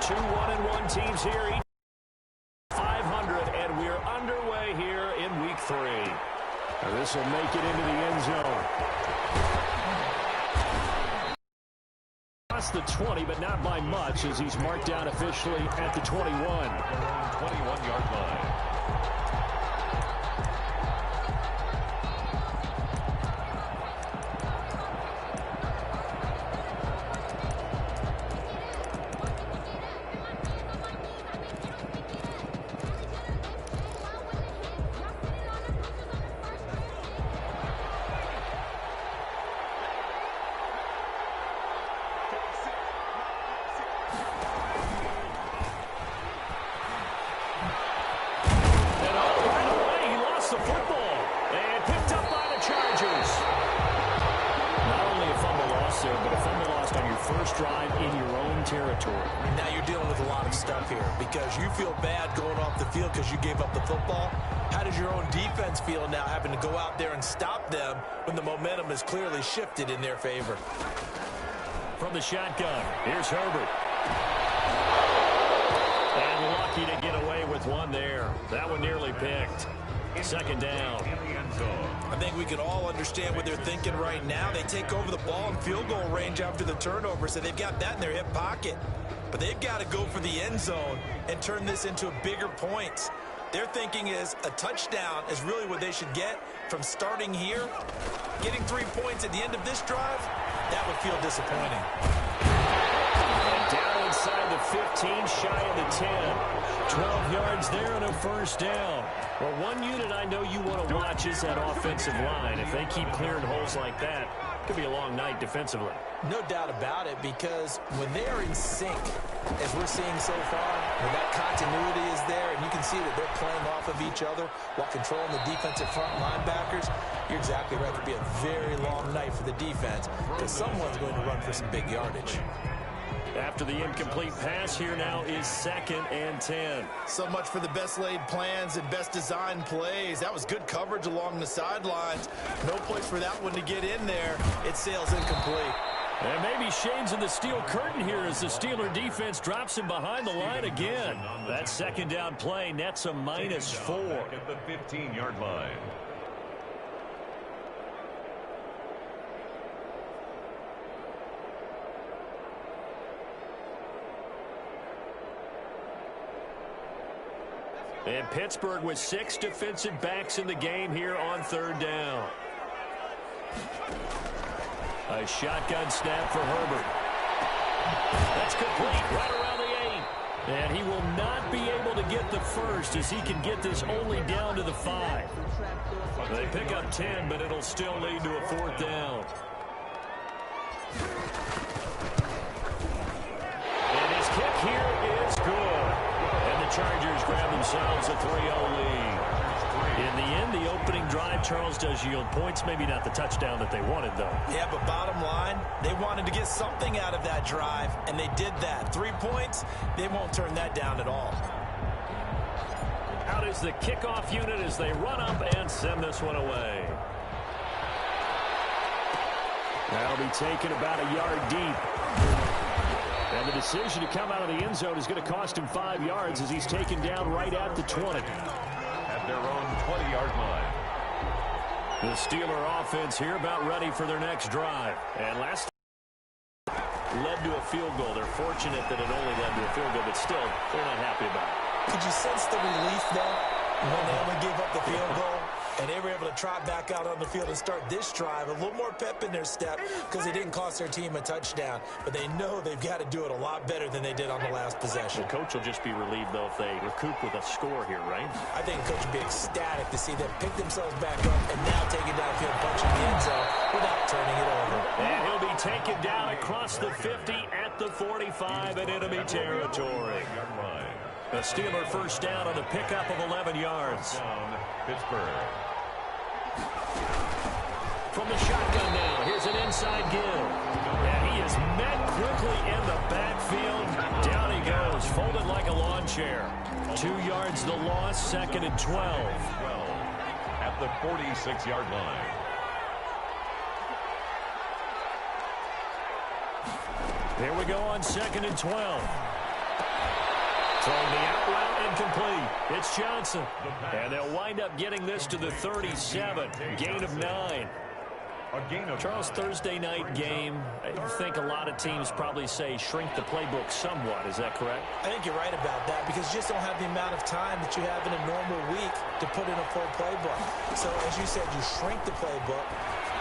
Two 1-1 teams here, each 500, and we're underway here in week 3. This will make it into the end zone. Across the 20, but not by much, as he's marked down officially at the 21. 21-yard line. Now you're dealing with a lot of stuff here because you feel bad going off the field because you gave up the football. How does your own defense feel now having to go out there and stop them when the momentum is clearly shifted in their favor? From the shotgun, here's Herbert. And lucky to get away with one there. That one nearly picked. Second down. I think we can all understand what they're thinking right now. They take over the ball in field goal range after the turnover, so they've got that in their hip pocket. But they've got to go for the end zone and turn this into bigger points. Their thinking is a touchdown is really what they should get from starting here. Getting 3 points at the end of this drive, that would feel disappointing. And down inside the 15, shy of the 10. 12 yards there and a first down. Well, one unit I know you want to watch is that offensive line. If they keep clearing holes like that, it could be a long night defensively. No doubt about it, because when they are in sync, as we're seeing so far, when that continuity is there, and you can see that they're playing off of each other while controlling the defensive front linebackers, you're exactly right. It could be a very long night for the defense because someone's going to run for some big yardage. After the incomplete pass, here now is 2nd and 10. So much for the best laid plans and best designed plays. That was good coverage along the sidelines. No place for that one to get in there. It sails incomplete. And maybe shades of the steel curtain here as the Steeler defense drops him behind the line again. That second down play nets a -4. At the 15-yard line. And Pittsburgh with 6 defensive backs in the game here on 3rd down. A shotgun snap for Herbert. That's complete right around the 8. And he will not be able to get the first as he can get this only down to the 5. They pick up 10, but it'll still lead to a 4th down. And his kick here is good. And the Chargers grab themselves a 3-0 lead. In the end, the opening drive, Charles, does yield points. Maybe not the touchdown that they wanted, though. Yeah, but bottom line, they wanted to get something out of that drive, and they did that. 3 points, they won't turn that down at all. Out is the kickoff unit as they run up and send this one away. That'll be taken about a yard deep. And the decision to come out of the end zone is going to cost him 5 yards as he's taken down right at the 20. At their own 20-yard line. The Steeler offense here about ready for their next drive. And last led to a field goal. They're fortunate that it only led to a field goal, but still, they're not happy about it. Could you sense the relief, though, when they only gave up the field goal? And they were able to trot back out on the field and start this drive. A little more pep in their step because they didn't cost their team a touchdown. But they know they've got to do it a lot better than they did on the last possession. The coach will just be relieved, though, if they recoup with a score here, right? I think the coach would be ecstatic to see them pick themselves back up and now take it downfield, punching the end zone without turning it over. And he'll be taken down across the 50 at the 45 in enemy territory. A Steeler first down on the pickup of 11 yards. Pittsburgh. From the shotgun now, here's an inside give. And he is met quickly in the backfield. Down he goes, folded like a lawn chair. 2 yards the loss, 2nd and 12. At the 46-yard line. Here we go on 2nd and 12. Throwing the out route incomplete. It's Johnson. And they'll wind up getting this to the 37. Gain of 9. Charles, Thursday night game, I think a lot of teams probably say shrink the playbook somewhat. Is that correct? I think you're right about that because you just don't have the amount of time that you have in a normal week to put in a full playbook. So, as you said, you shrink the playbook,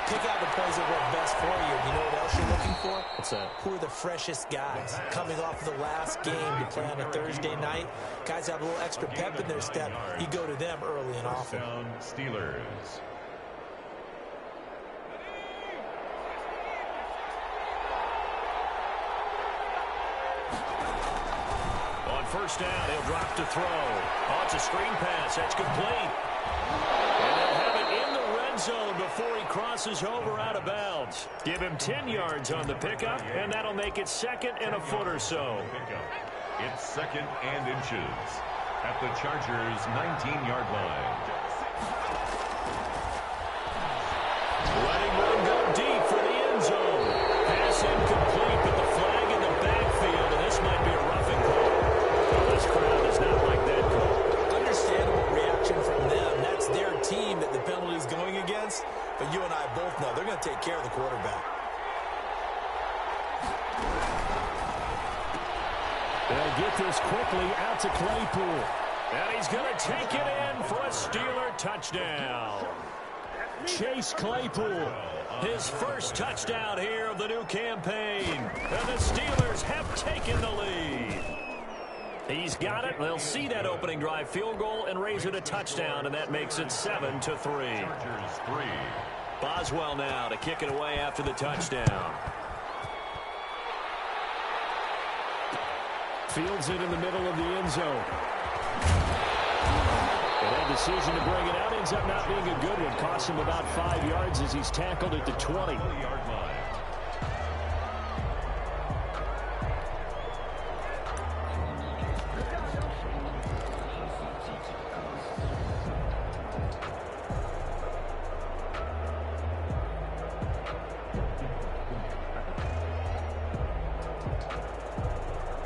pick out the plays that work best for you. You know what else you're looking for? What's that? Who are the freshest guys coming off of the last game to play on a Thursday night? Guys have a little extra pep in their step. You go to them early and often. Steelers. First down, he'll drop to throw. Oh, it's a screen pass. That's complete. And they'll have it in the red zone before he crosses over out of bounds. Give him 10 yards on the pickup, and that'll make it second and a foot or so. It's second and inches at the Chargers' 19-yard line. Letting one go deep for the end zone. Pass incomplete, but the flag in the backfield, and this might be a roughing call. This crowd does not like that call. Understandable reaction from them. That's their team that the penalty is going against. But you and I both know they're going to take care of the quarterback. They'll get this quickly out to Claypool. And he's going to take it in for a Steeler touchdown. Chase Claypool, his first touchdown here of the new campaign. And the Steelers have taken the lead. He's got it. They'll see that opening drive field goal and raise it a touchdown, and that makes it 7-3. Chargers 3. Boswell now to kick it away after the touchdown. Fields it in the middle of the end zone. And that decision to bring it out ends up not being a good one. Costs him about 5 yards as he's tackled at the 20. 20-yard line.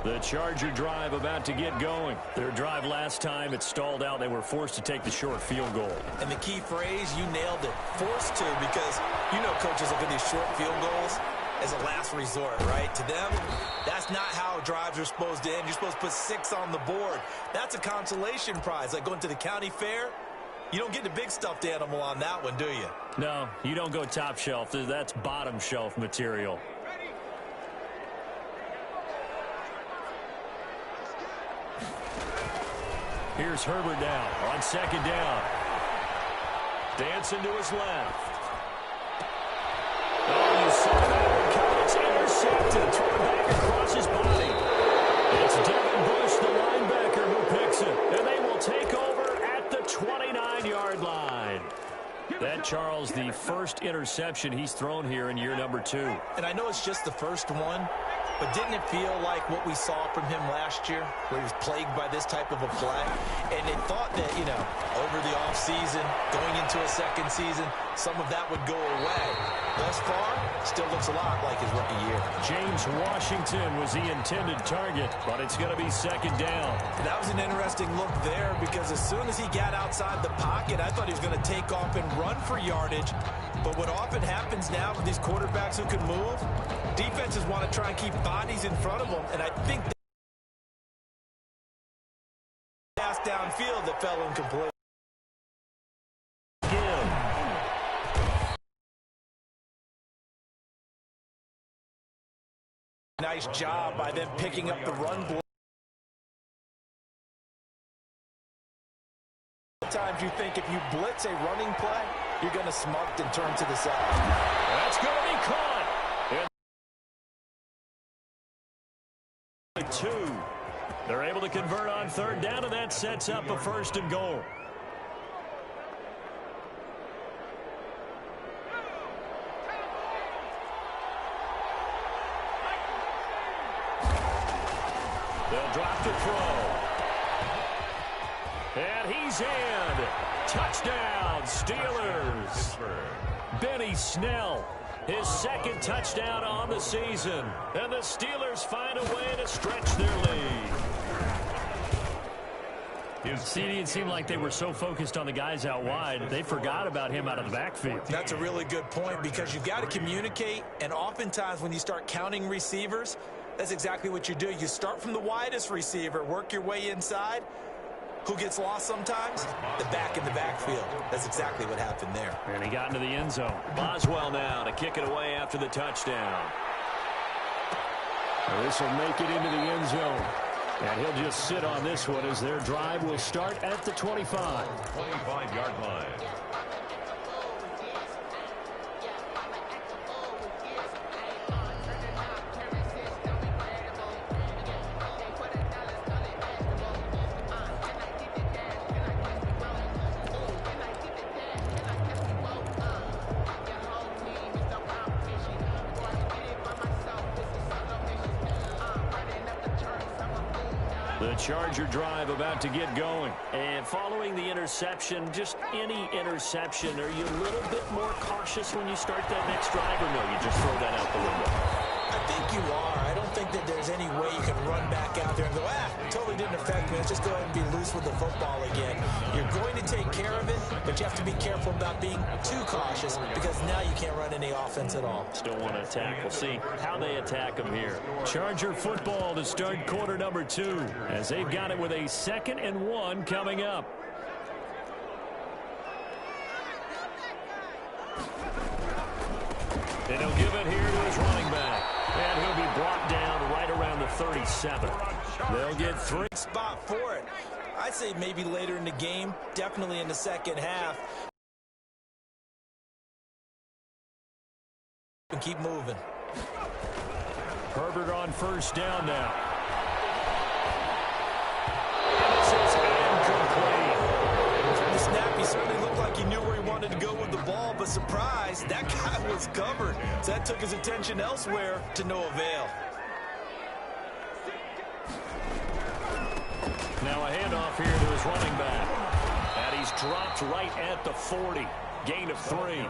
The Charger drive about to get going. Their drive last time, it stalled out. They were forced to take the short field goal. And the key phrase, you nailed it, forced to, because you know coaches look at these short field goals as a last resort, right? To them, that's not how drives are supposed to end. You're supposed to put 6 on the board. That's a consolation prize, like going to the county fair. You don't get the big stuffed animal on that one, do you? No, you don't go top shelf. That's bottom shelf material. Here's Herbert now on second down. Dancing to his left. Oh, you saw that one coming. It's intercepted. Thrown back across his body. It's Devin Bush, the linebacker, who picks it. And they will take over at the 29-yard line. That, Charles, the first interception he's thrown here in year number 2. And I know it's just the first one, but didn't it feel like what we saw from him last year, where he was plagued by this type of a play? And they thought that, you know, over the offseason, going into a second season, some of that would go away. Thus far, still looks a lot like his rookie year. James Washington was the intended target, but it's going to be second down. That was an interesting look there, because as soon as he got outside the pocket, I thought he was going to take off and run for yardage. But what often happens now with these quarterbacks who can move, defenses want to try and keep bodies in front of them, and I think that pass downfield that fell incomplete. Nice job by them picking up the run block. Sometimes you think if you blitz a running play, you're going to smart and turn to the side. That's going to be caught. And 2. They're able to convert on third down, and that sets up a first and goal. They'll drop to throw. And he's in. Touchdown, Steelers. Benny Snell, his second touchdown on the season. And the Steelers find a way to stretch their lead. is... CD, it seemed like they were so focused on the guys out wide, they forgot about him out of the backfield. That's a really good point because you've got to communicate, and oftentimes when you start counting receivers, that's exactly what you do. You start from the widest receiver, work your way inside. Who gets lost sometimes? The back in the backfield. That's exactly what happened there. And he got into the end zone. Boswell now to kick it away after the touchdown. This will make it into the end zone. And he'll just sit on this one as their drive will start at the 25. 25-yard line. The Charger drive about to get going. And following the interception, just any interception, are you a little bit more cautious when you start that next drive, or no, you just throw that out the window? I think you are. I don't think that there's any way you can run back out there and go, totally didn't affect me. Let's just go ahead and be loose with the football again. You're going to take care of it, but you have to be careful about being too cautious because now you can't run any offense at all. Still want to attack. We'll see how they attack them here. Charger football to start quarter number 2 as they've got it with a 2nd and 1 coming up. And he'll give it here to his running back. And he'll be brought down right around the 37. They'll get 3. Spot for it. I'd say maybe later in the game, definitely in the second half. And keep moving. Herbert on first down now. And this is incomplete. From the snap, he certainly looked like he knew where he wanted to go with the ball, but surprise, that guy was covered. So that took his attention elsewhere to no avail. Now a handoff here to his running back. And he's dropped right at the 40. Gain of 3.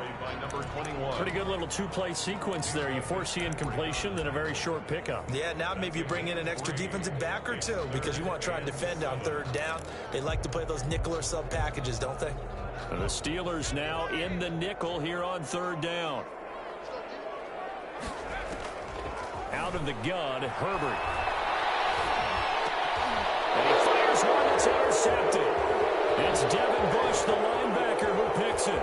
Pretty good little two-play sequence there. You force the incompletion, then a very short pickup. Yeah, now maybe you bring in an extra defensive back or two because you want to try and defend on third down. They like to play those nickel or sub packages, don't they? And the Steelers now in the nickel here on third down. Out of the gun, Herbert. And he fires one that's intercepted. It's Devin Bush, the linebacker, who picks it.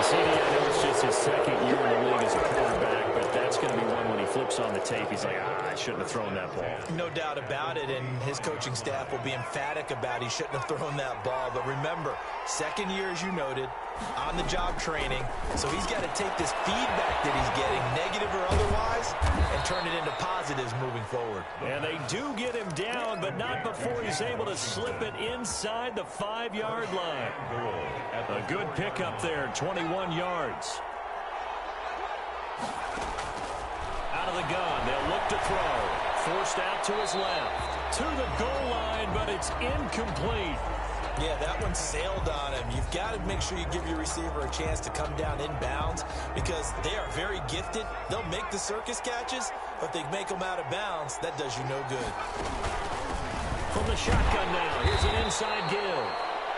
CD, I know it's just his 2nd year in the league as a quarterback, but that's going to be one when he flips on the tape. He's like, I shouldn't have thrown that ball. No doubt about it, and his coaching staff will be emphatic about he shouldn't have thrown that ball. But remember, 2nd year, as you noted, on-the-job training, so he's got to take this feedback that he's getting, negative or otherwise, and turn it into positives moving forward. And they do get him down, but not before he's able to slip it inside the 5-yard line. A good pickup there, 21 yards. Out of the gun, they'll look to throw. Forced out to his left. To the goal line, but it's incomplete. Yeah, that one sailed on him. You've got to make sure you give your receiver a chance to come down inbounds because they are very gifted. They'll make the circus catches, but if they make them out of bounds, that does you no good. From the shotgun now, here's an inside give.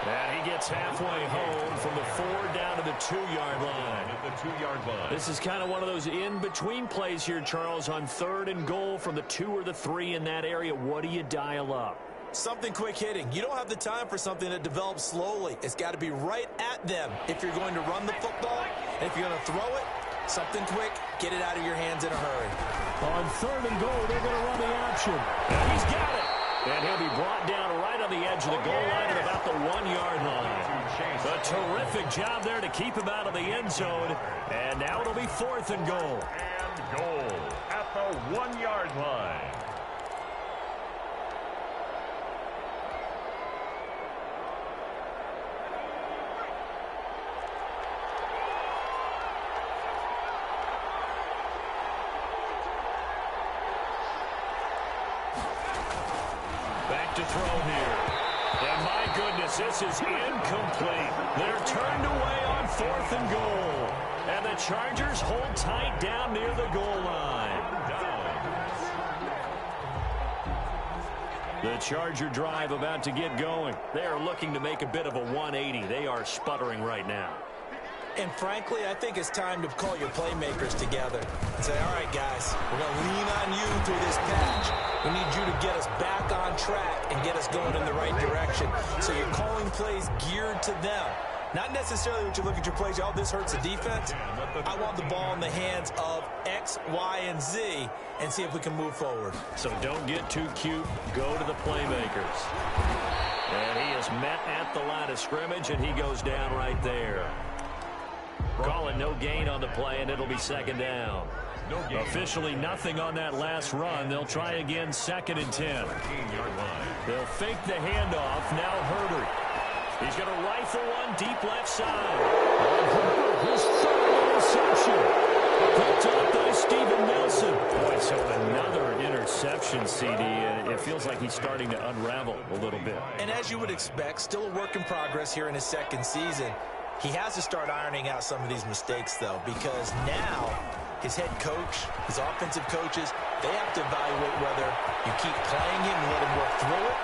And he gets halfway home from the 4 down to the 2-yard line. At the 2-yard line. This is kind of one of those in-between plays here, Charles, on 3rd and goal from the 2 or the 3 in that area. What do you dial up? Something quick hitting. You don't have the time for something that develops slowly. It's got to be right at them if you're going to run the football. And if you're going to throw it, something quick, get it out of your hands in a hurry. On 3rd and goal, they're going to run the option. And he's got it. And he'll be brought down right on the edge of the goal line at about the 1-yard line. A terrific job there to keep him out of the end zone. And now it'll be 4th and goal. And goal at the 1-yard line. Back to throw here. And my goodness, this is incomplete. They're turned away on 4th and goal. And the Chargers hold tight down near the goal line. The Charger drive about to get going. They are looking to make a bit of a 180. They are sputtering right now. And frankly, I think it's time to call your playmakers together and say, all right, guys, we're going to lean on you through this patch. We need you to get us back on track and get us going in the right direction. So you're calling plays geared to them. Not necessarily when you look at your plays, oh, this hurts the defense. I want the ball in the hands of X, Y, and Z and see if we can move forward. So don't get too cute. Go to the playmakers. And he is met at the line of scrimmage, and he goes down right there. Calling no gain on the play, and it'll be second down. Officially nothing on that last run. They'll try again, 2nd and 10. They'll fake the handoff. Now Herbert. He's going to rifle one deep left side. His third interception. Picked up by Steven Nelson. Boy, so another interception, CD. And it feels like he's starting to unravel a little bit. And as you would expect, still a work in progress here in his second season. He has to start ironing out some of these mistakes, though, because now his head coach, his offensive coaches, they have to evaluate whether you keep playing him and let him work through it,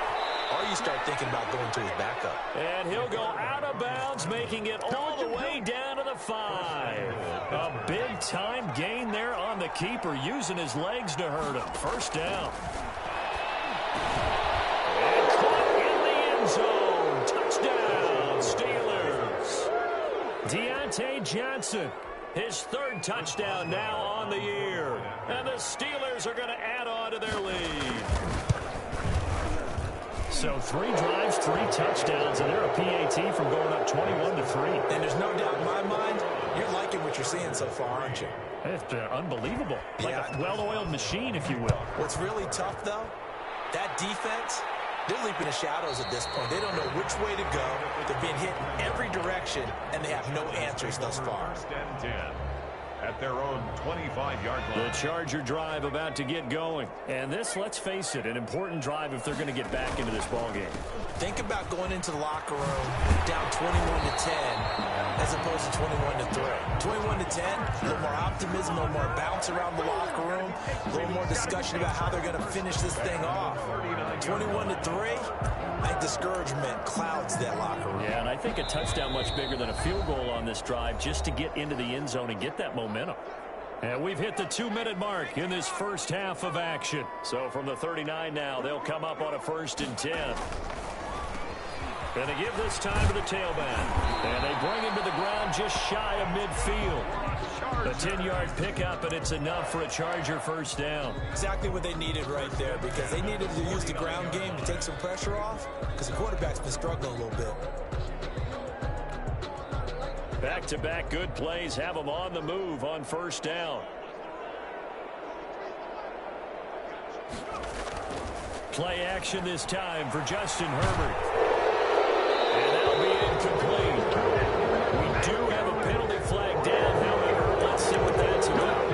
or you start thinking about going to his backup. And he'll go out of bounds, making it all the way down to the 5. A big-time gain there on the keeper, using his legs to hurt him. First down. And caught in the end zone. Touchdown, Steelers. Deontay Johnson, his 3rd touchdown now on the year. And the Steelers are going to add on to their lead. So 3 drives, 3 touchdowns, and they're a PAT from going up 21-3. And there's no doubt in my mind, you're liking what you're seeing so far, aren't you? It's unbelievable. Like a well-oiled machine, if you will. What's really tough, though, that defense, they're leaping the shadows at this point. They don't know which way to go. They're being hit in every direction, and they have no answers thus far. At their own 25-yard line. The Charger drive about to get going. And this, let's face it, an important drive if they're going to get back into this ballgame. Think about going into the locker room down 21-10 as opposed to 21-3. 21-10, a little more optimism, a little more bounce around the locker room, a little more discussion about how they're going to finish this thing off. 21-3, I think discouragement clouds that locker room. Yeah, and I think a touchdown much bigger than a field goal on this drive just to get into the end zone and get that momentum. And we've hit the 2-minute mark in this first half of action. So from the 39 now, they'll come up on a 1st and 10. And they give this time to the tailback. And they bring him to the ground just shy of midfield. A 10-yard pickup, and it's enough for a Charger first down. Exactly what they needed right there, because they needed to use the ground game to take some pressure off, because the quarterback's been struggling a little bit. Back-to-back good plays have them on the move on first down. Play action this time for Justin Herbert. And that'll be incomplete. We do have a penalty flag down, however. Let's see what that's about. In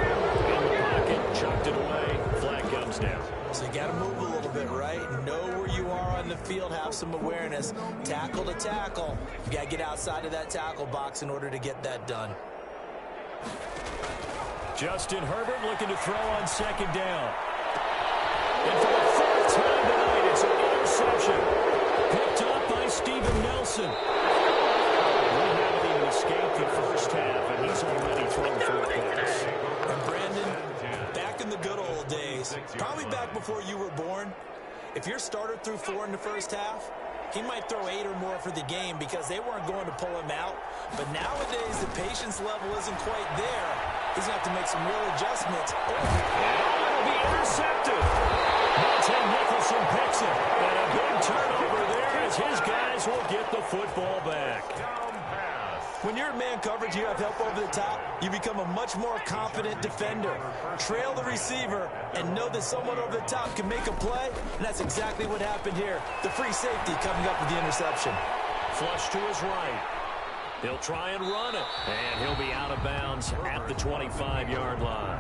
the pocket, chucked it away. Flag comes down. So you got to move a little bit, right? Know where you are on the field. Have some awareness. Tackle to tackle. You got to get outside of that tackle box in order to get that done. Justin Herbert looking to throw on 2nd down. And for the 4th time tonight, it's an interception. Picked up by Steven Nelson. We haven't even escaped the first half, and he's already thrown 4 picks. And Brandon, back in the good old days, probably back before you were born, if your starter threw 4 in the first half, he might throw 8 or more for the game because they weren't going to pull him out. But nowadays, the patience level isn't quite there. He's going to have to make some real adjustments. It'll be intercepted. Monte Nicholson picks it. And a big turnover there as his guys will get the football back. When you're in man coverage, you have help over the top, you become a much more confident defender. Trail the receiver and know that someone over the top can make a play, and that's exactly what happened here. The free safety coming up with the interception. Flush to his right. He'll try and run it, and he'll be out of bounds at the 25-yard line.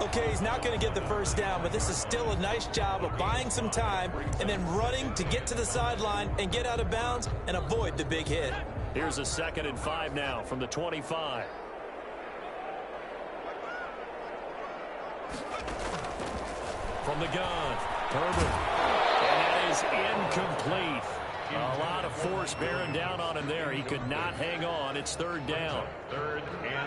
Okay, he's not going to get the first down, but this is still a nice job of buying some time and then running to get to the sideline and get out of bounds and avoid the big hit. Here's a 2nd and 5 now from the 25. From the gun, Herbert. And that is incomplete. A lot of force bearing down on him there. He could not hang on. It's third down.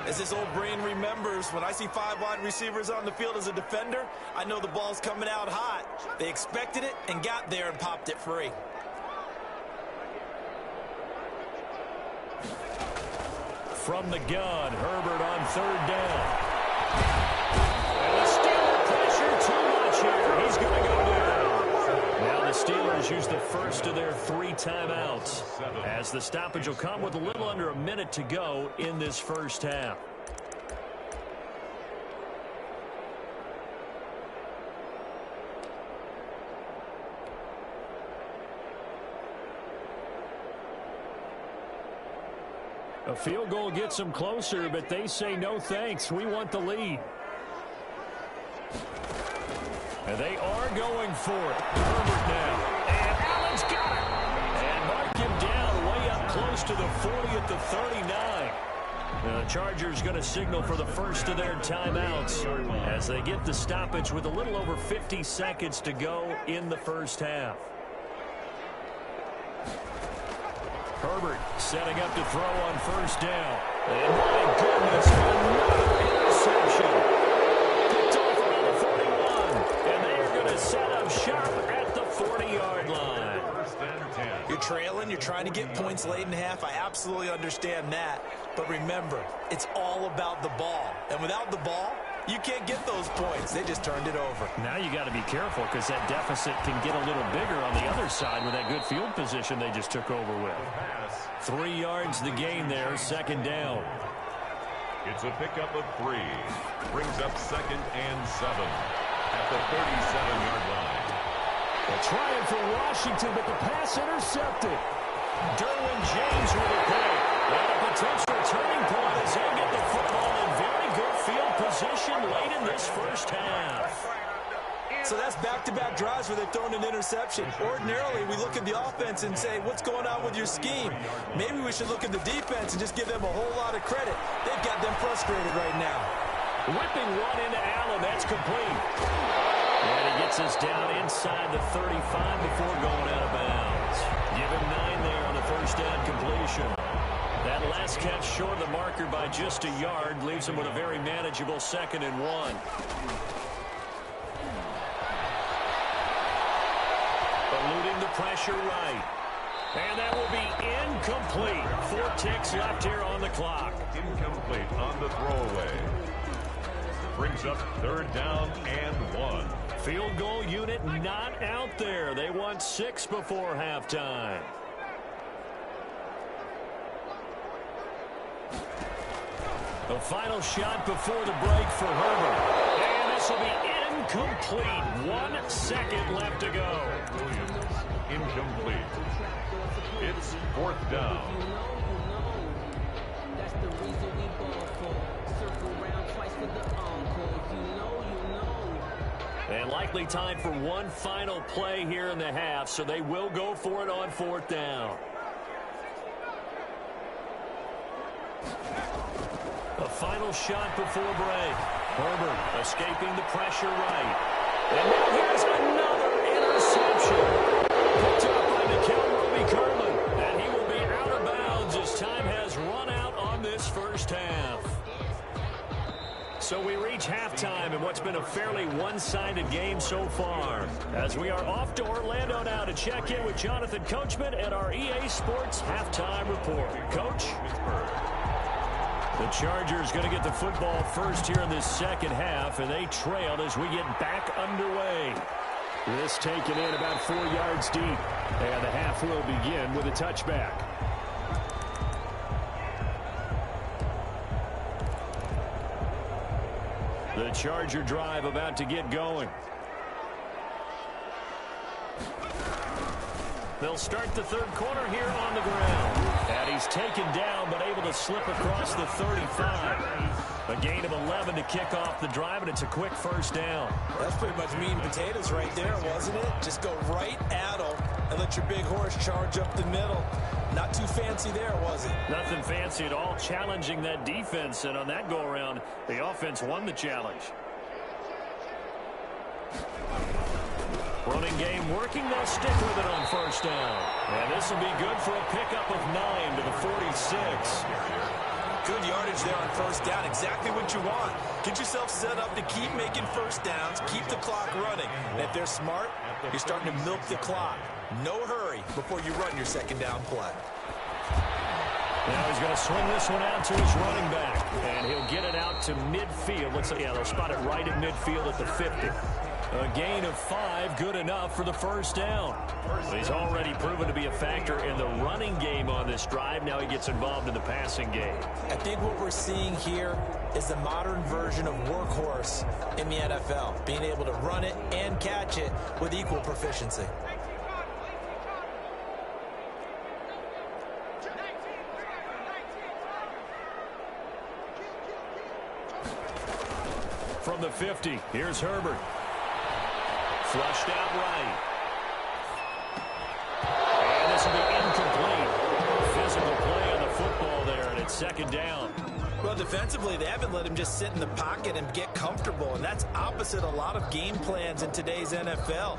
As his old brain remembers, when I see 5 wide receivers on the field as a defender, I know the ball's coming out hot. They expected it and got there and popped it free. From the gun, Herbert on third down. And the Steelers pressure too much here. He's going to go down. Now the Steelers use the first of their 3 timeouts, as the stoppage will come with a little under a minute to go in this first half. A field goal gets them closer, but they say no thanks. We want the lead. And they are going for it. Herbert now. And Allen's got it. And mark him down way up close to the 40 at the 39. The Chargers going to signal for the first of their timeouts as they get the stoppage with a little over 50 seconds to go in the first half. Herbert setting up to throw on first down. And my goodness, another interception. Picked off around the 41. And they are going to set up shop at the 40-yard line. You're trailing, you're trying to get points late in half. I absolutely understand that. But remember, it's all about the ball. And without the ball, you can't get those points. They just turned it over. Now you got to be careful because that deficit can get a little bigger on the other side with that good field position they just took over with. 3 yards the gain there, second down. It's a pickup of 3. Brings up 2nd and 7 at the 37-yard line. They're trying for Washington, but the pass intercepted. Derwin James with a pick. And a potential turning point as they get the football in very good field position late in this first half. So that's back-to-back drives where they've thrown an interception. Ordinarily, we look at the offense and say, what's going on with your scheme? Maybe we should look at the defense and just give them a whole lot of credit. They've got them frustrated right now. Whipping one into Allen. That's complete. And he gets us down inside the 35 before going out of bounds. Give him 9 there on the first down completion. That last catch short of the marker by just a yard leaves him with a very manageable 2nd and 1. Eluding the pressure right. And that will be incomplete. 4 ticks left here on the clock. Incomplete on the throwaway. Brings up 3rd down and 1. Field goal unit not out there. They want 6 before halftime. The final shot before the break for Herbert. And this will be incomplete. 1 second left to go. Williams, incomplete. It's 4th down. That's the reason we ball for. Circle round twice for the encore. You know. And likely time for one final play here in the half, so they will go for it on 4th down. A final shot before break. Herbert escaping the pressure right. And now here's another interception. Picked up by Nickel Roby-Coleman. And he will be out of bounds as time has run out on this first half. So we reach halftime in what's been a fairly one-sided game so far. As we are off to Orlando now to check in with Jonathan Coachman at our EA Sports Halftime Report. Coach? The Chargers going to get the football first here in this second half, and they trailed as we get back underway. This taken in about 4 yards deep, and the half will begin with a touchback. The Charger drive about to get going. They'll start the third quarter here on the ground. And he's taken down, but able to slip across the 35. A gain of 11 to kick off the drive, and it's a quick first down. That's pretty much meat and potatoes right there, wasn't it? Just go right at them and let your big horse charge up the middle. Not too fancy there, was it? Nothing fancy at all, challenging that defense. And on that go-around, the offense won the challenge. Running game working. They'll stick with it on first down. And this will be good for a pickup of 9 to the 46. Good yardage there on first down. Exactly what you want. Get yourself set up to keep making first downs, keep the clock running. And if they're smart, you're starting to milk the clock. No hurry before you run your second down play. Now he's going to swing this one out to his running back. And he'll get it out to midfield. Looks like, yeah, they'll spot it right at midfield at the 50. A gain of 5, good enough for the first down. He's already proven to be a factor in the running game on this drive. Now he gets involved in the passing game. I think what we're seeing here is the modern version of workhorse in the NFL, being able to run it and catch it with equal proficiency. From the 50, here's Herbert. Flushed out right. And this will be incomplete. Physical play on the football there, and it's second down. Well, defensively, they haven't let him just sit in the pocket and get comfortable, and that's opposite a lot of game plans in today's NFL.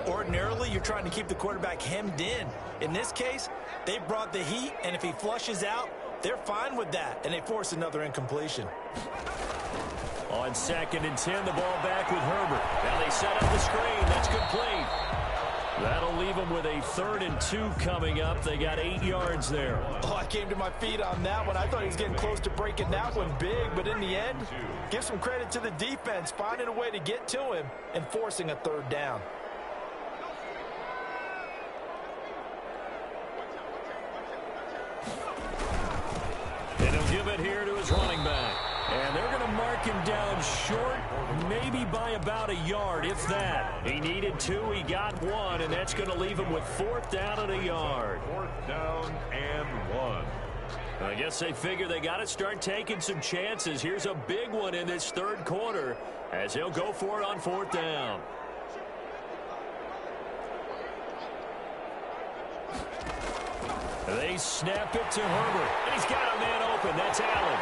Ordinarily, you're trying to keep the quarterback hemmed in. In this case, they brought the heat, and if he flushes out, they're fine with that, and they force another incompletion. On 2nd and 10, the ball back with Herbert. Now they set up the screen. That's complete. That'll leave them with a 3rd and 2 coming up. They got 8 yards there. Oh, I came to my feet on that one. I thought he was getting close to breaking that one big, but in the end, give some credit to the defense, finding a way to get to him and forcing a 3rd down. And he'll give it here to his running back. And they're going to mark him down short, maybe by about a yard, if that. He needed 2, he got 1, and that's going to leave him with 4th down and a yard. 4th down and 1. I guess they figure they got to start taking some chances. Here's a big one in this 3rd quarter as he'll go for it on 4th down. They snap it to Herbert. He's got a man open. That's Allen.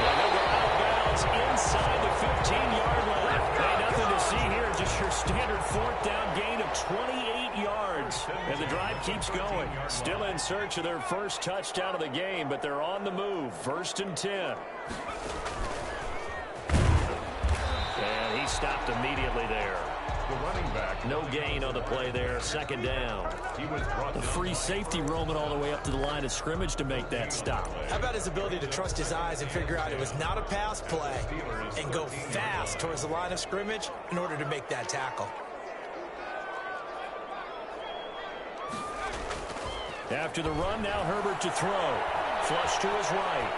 And they'll go out of bounds inside the 15-yard line. Hey, nothing to see here. Just your standard 4th down gain of 28 yards. And the drive keeps going. Still in search of their first touchdown of the game, but they're on the move. 1st and 10. And he stopped immediately there. The running back. No gain on the play there. 2nd down. He was brought The free safety roaming all the way up to the line of scrimmage to make that stop. How about his ability to trust his eyes and figure out it was not a pass play and go fast towards the line of scrimmage in order to make that tackle? After the run, now Herbert to throw. Flush to his right.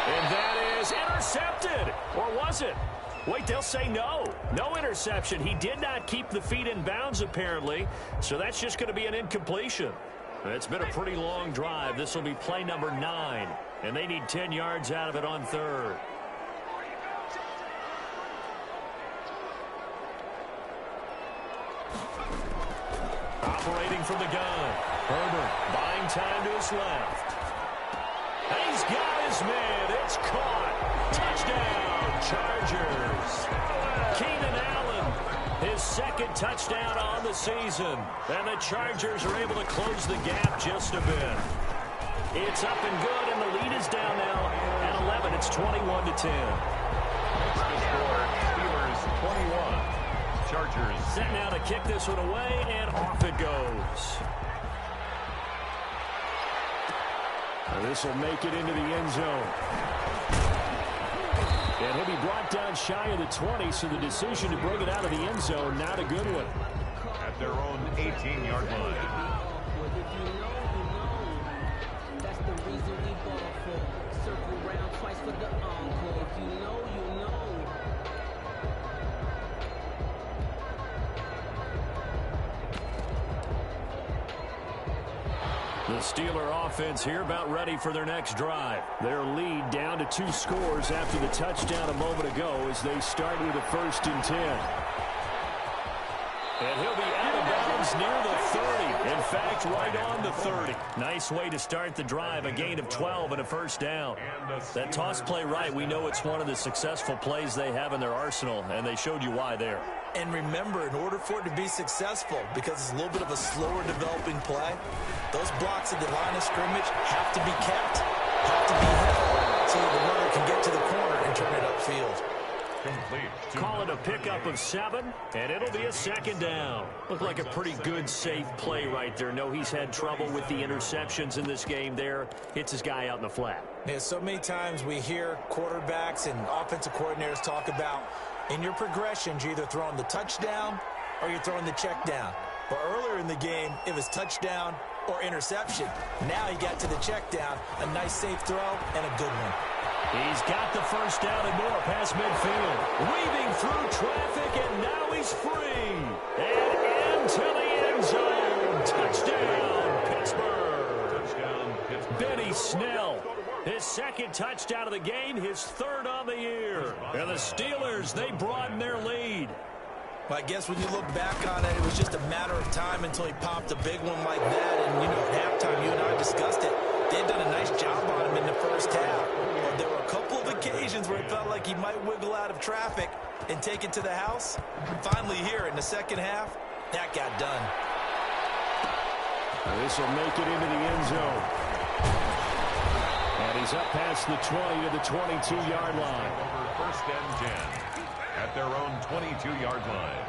And that is intercepted. Or was it? Wait, they'll say no. No interception. He did not keep the feet in bounds, apparently. So that's just going to be an incompletion. It's been a pretty long drive. This will be play number 9. And they need 10 yards out of it on 3rd. Operating from the gun. Herbert buying time to his left. And he's got his man. It's caught. Touchdown. Chargers. Keenan Allen, his 2nd touchdown on the season. And the Chargers are able to close the gap just a bit. It's up and good, and the lead is down now at 11. It's 21-10. The score, Steelers 21. Chargers. Set now to kick this one away, and off it goes. And this will make it into the end zone. And he'll be brought down shy of the 20, so the decision to bring it out of the end zone, not a good one. At their own 18-yard line. That's the reason we ball for. Circle round twice for the encore. If you know, you know. The Steeler offense here about ready for their next drive. Their lead down to 2 scores after the touchdown a moment ago as they start with a 1st and 10. And he'll be out of bounds near the 30. In fact, right on the 30. Nice way to start the drive, a gain of 12 and a 1st down. That toss play right, we know it's one of the successful plays they have in their arsenal, and they showed you why there. And remember, in order for it to be successful, because it's a little bit of a slower developing play, those blocks at the line of scrimmage have to be kept, have to be held, so that the runner can get to the corner and turn it upfield. Complete. Call it a pickup of 7, and it'll be a second down. Looked like a pretty good, safe play right there. No, he's had trouble with the interceptions in this game there. Hits his guy out in the flat. Yeah, so many times we hear quarterbacks and offensive coordinators talk about, in your progressions, you're either throwing the touchdown or you're throwing the check down. But earlier in the game, it was touchdown or interception. Now he got to the check down, a nice safe throw, and a good one. He's got the first down and more past midfield. Weaving through traffic, and now he's free. And into the end zone. Touchdown, Pittsburgh. Touchdown, Pittsburgh. Benny Snell. His second touchdown of the game, his third on the year. And the Steelers, they broaden their lead. Well, I guess when you look back on it, it was just a matter of time until he popped a big one like that. And, you know, at halftime, you and I discussed it. They'd done a nice job on him in the first half. But there were a couple of occasions where it felt like he might wiggle out of traffic and take it to the house. Finally here in the second half, that got done. This will make it into the end zone. And he's up past the 20 to the 22-yard line. Over first and 10 at their own 22-yard line.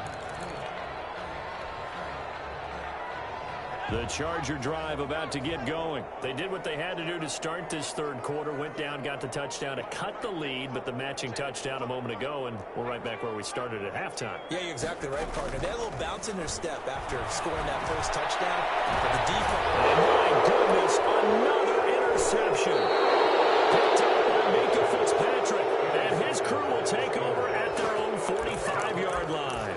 The Charger drive about to get going. They did what they had to do to start this third quarter. Went down, got the touchdown to cut the lead, but the matching touchdown a moment ago, and we're right back where we started at halftime. Yeah, you're exactly right, partner. They had a little bounce in their step after scoring that first touchdown. But the defense... Oh, my goodness, another interception. Picked up by Mika Fitzpatrick, and his crew will take over at their own 45-yard line.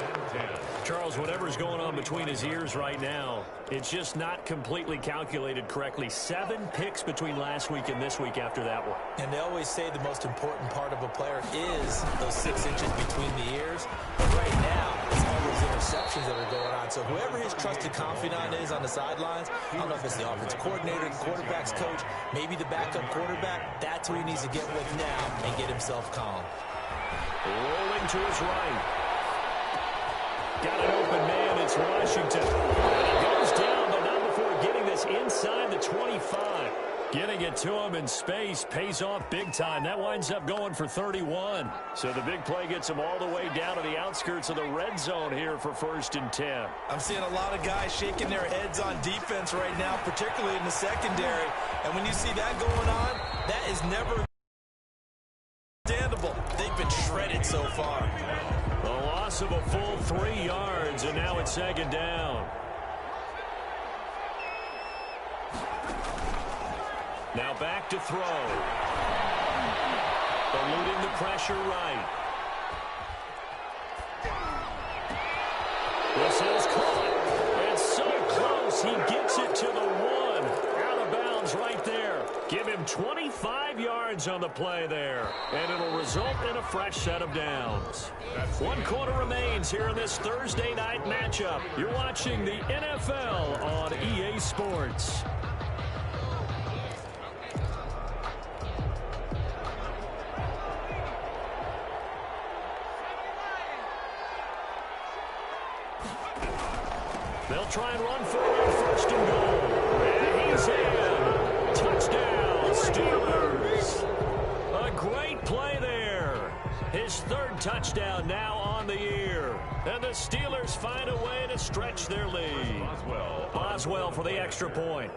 Charles, whatever's going on between his ears right now, it's just not completely calculated correctly. 7 picks between last week and this week after that one. And they always say the most important part of a player is those 6 inches between the ears. But right now, it's all those interceptions that are going on. So whoever his trusted confidant is on the sidelines, I don't know if it's the offensive coordinator, the quarterback's coach, maybe the backup quarterback, that's who he needs to get with now and get himself calm. Rolling to his right. Got an open man, it's Washington. And he goes down, but not before getting this inside the 25. Getting it to him in space pays off big time. That winds up going for 31. So the big play gets him all the way down to the outskirts of the red zone here for first and 10. I'm seeing a lot of guys shaking their heads on defense right now, particularly in the secondary. And when you see that going on, that is never understandable. They've been shredded so far. A loss of a full 3 yards, and now it's second down. Now back to throw. Eluding the pressure right. This is caught. It's so close. He gets it to the 1. Out of bounds right there. Give him 25 yards on the play there. And it'll result in a fresh set of downs. 1 quarter remains here in this Thursday night matchup. You're watching the NFL on EA Sports. They'll try and run for it on first and goal. And he's in. Touchdown, Steelers. A great play there. His 3rd touchdown now on the year. And the Steelers find a way to stretch their lead. Boswell for the extra point.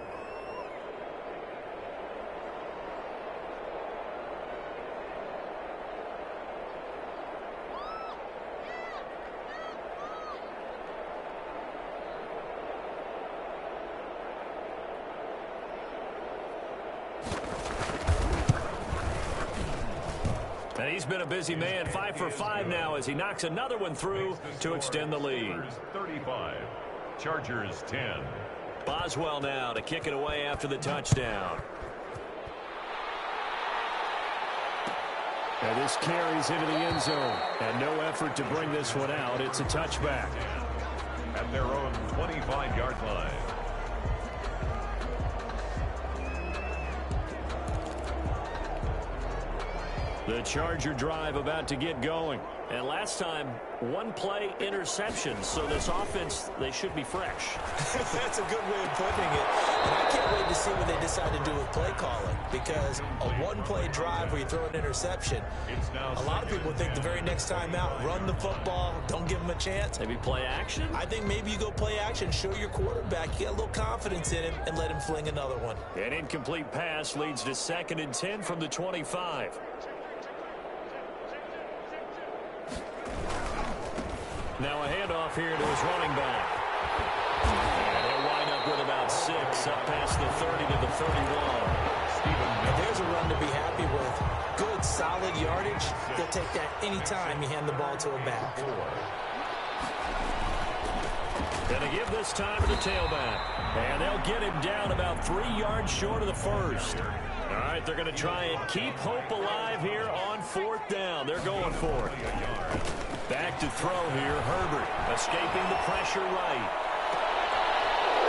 And he's been a busy man, 5 for 5 now as he knocks another one through to extend the lead. 35, Chargers 10. Boswell now to kick it away after the touchdown. And this carries into the end zone. And no effort to bring this one out. It's a touchback. At their own 25-yard line. The Charger drive about to get going. And last time, one play interception. So this offense, they should be fresh. That's a good way of putting it. And I can't wait to see what they decide to do with play calling, because a one-play drive where you throw an interception, a lot of people think the very next time out, run the football, don't give them a chance. Maybe play action? I think maybe you go play action, show your quarterback, you get a little confidence in him, and let him fling another one. An incomplete pass leads to 2nd and 10 from the 25. Now a handoff here to his running back. And he'll wind up with about 6, up past the 30 to the 31. And there's a run to be happy with. Good, solid yardage. They'll take that anytime you hand the ball to a back. Gonna give this time to the tailback. And they'll get him down about 3 yards short of the first. All right, they're going to try and keep hope alive here on 4th down. They're going for it. Back to throw here, Herbert, escaping the pressure right.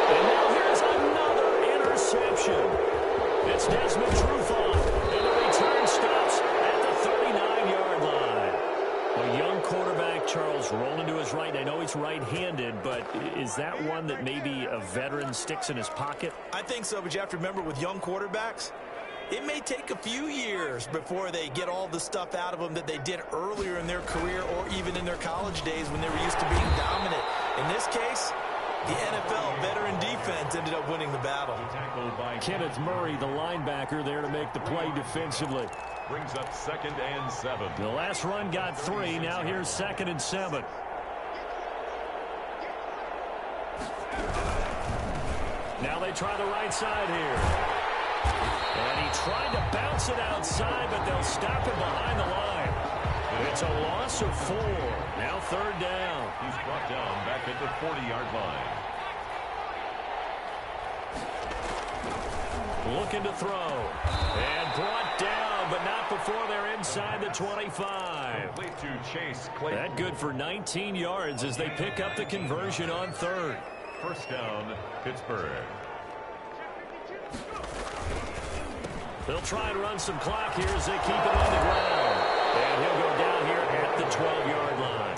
And now here's another interception. It's Desmond Trufant, and the return stops at the 39-yard line. A young quarterback, Charles, rolling to his right. I know he's right-handed, but is that one that maybe a veteran sticks in his pocket? I think so, but you have to remember with young quarterbacks, it may take a few years before they get all the stuff out of them that they did earlier in their career or even in their college days when they were used to being dominant. In this case, the NFL veteran defense ended up winning the battle. Kenneth Murray, the linebacker, there to make the play defensively. Brings up 2nd and 7. The last run got 3. Now here's 2nd and 7. Now they try the right side here. And he tried to bounce it outside, but they'll stop him behind the line. It's a loss of 4. Now 3rd down. He's brought down back at the 40-yard line. Looking to throw. And brought down, but not before they're inside the 25. Complete to Chase Clayton. That good for 19 yards as they pick up the conversion on 3rd. 1st down, Pittsburgh. They'll try and run some clock here as they keep it on the ground. And he'll go down here at the 12-yard line.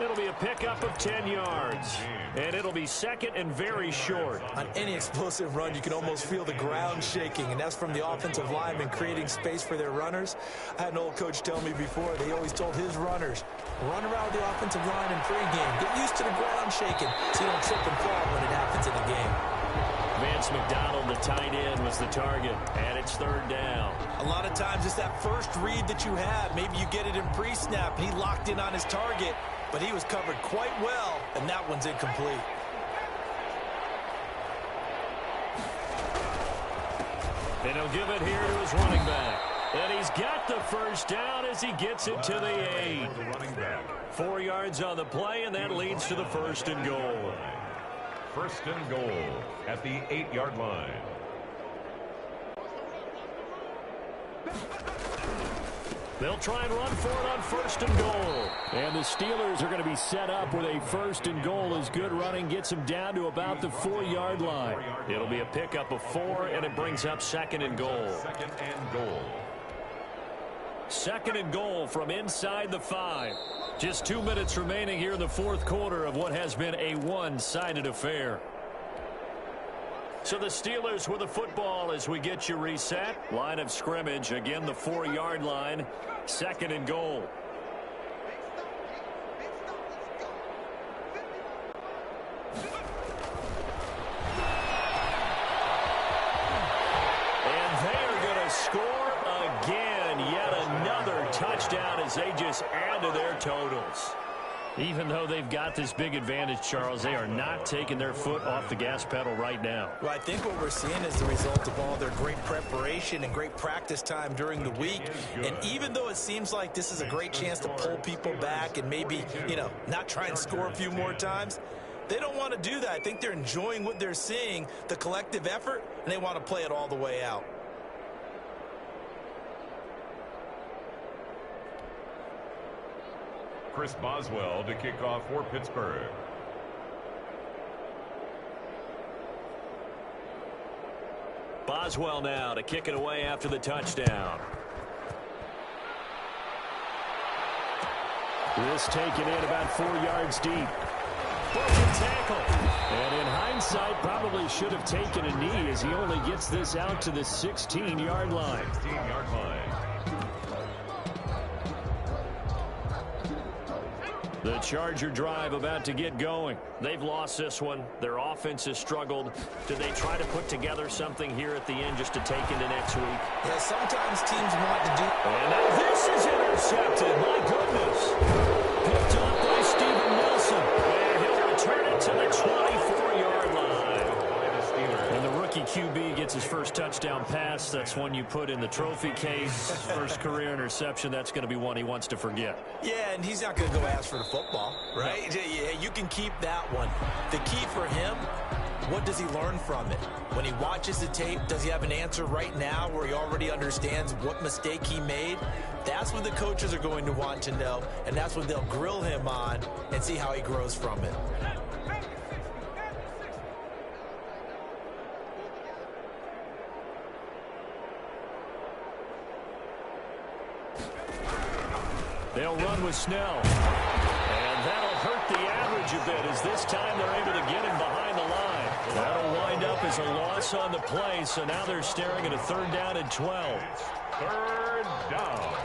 It'll be a pickup of 10 yards. And it'll be 2nd and very short. On any explosive run, you can almost feel the ground shaking, and that's from the offensive linemen creating space for their runners. I had an old coach tell me before, they always told his runners, run around the offensive line in pregame. Get used to the ground shaking so you don't trip and fall when it happens in the game. Vance McDonald, the tight end, was the target, and it's 3rd down. A lot of times it's that first read that you have. Maybe you get it in pre-snap, and he locked in on his target, but he was covered quite well, and that one's incomplete. And he'll give it here to his running back. And he's got the 1st down as he gets it to the 8. 4 yards on the play, and that leads to the 1st and goal. 1st and goal at the 8-yard line. They'll try and run for it on 1st and goal. And the Steelers are going to be set up with a 1st and goal as good running gets them down to about the 4-yard line. It'll be a pickup of 4, and it brings up 2nd and goal. 2nd and goal. 2nd and goal from inside the 5. Just 2 minutes remaining here in the 4th quarter of what has been a one-sided affair. So the Steelers with the football as we get you reset. Line of scrimmage, again the 4-yard line. 2nd and goal. And they are going to score again. Yet another touchdown as they just add to their totals. Even though they've got this big advantage, Charles, they are not taking their foot off the gas pedal right now. Well, I think what we're seeing is the result of all their great preparation and great practice time during the week. And even though it seems like this is a great chance to pull people back and maybe, not try and score a few more times, they don't want to do that. I think they're enjoying what they're seeing, the collective effort, and they want to play it all the way out. Chris Boswell to kick off for Pittsburgh. Boswell now to kick it away after the touchdown. This taken in about 4 yards deep. Broken tackle. And in hindsight, probably should have taken a knee as he only gets this out to the 16-yard line. 16-yard line. The Charger drive about to get going. They've lost this one. Their offense has struggled. Do they try to put together something here at the end just to take into next week? Yeah, sometimes teams want to do. And now this is intercepted. My goodness. Picked up by Steven Nelson. And he'll return it to the 24-yard line. And the rookie QB gets his first touchdown pass. That's one you put in the trophy case. First career interception. That's going to be one he wants to forget. Yeah, and he's not going to go ask for the football, right? Yeah, you can keep that one. The key for him, what does he learn from it? When he watches the tape, does he have an answer right now where he already understands what mistake he made? That's what the coaches are going to want to know, and that's what they'll grill him on and see how he grows from it. They'll run with Snell. And that'll hurt the average a bit as this time they're able to get him behind the line. That'll wind up as a loss on the play, so now they're staring at a 3rd down and 12. 3rd down.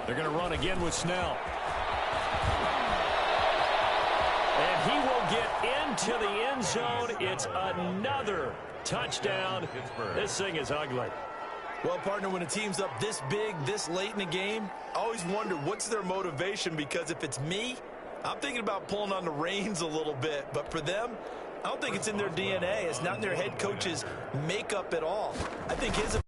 They're going to run again with Snell. And he will get into the end zone. It's another touchdown. This thing is ugly. Well, partner, when a team's up this big, this late in the game, I always wonder what's their motivation, because if it's me, I'm thinking about pulling on the reins a little bit. But for them, I don't think it's in their DNA. It's not in their head coach's makeup at all. I think his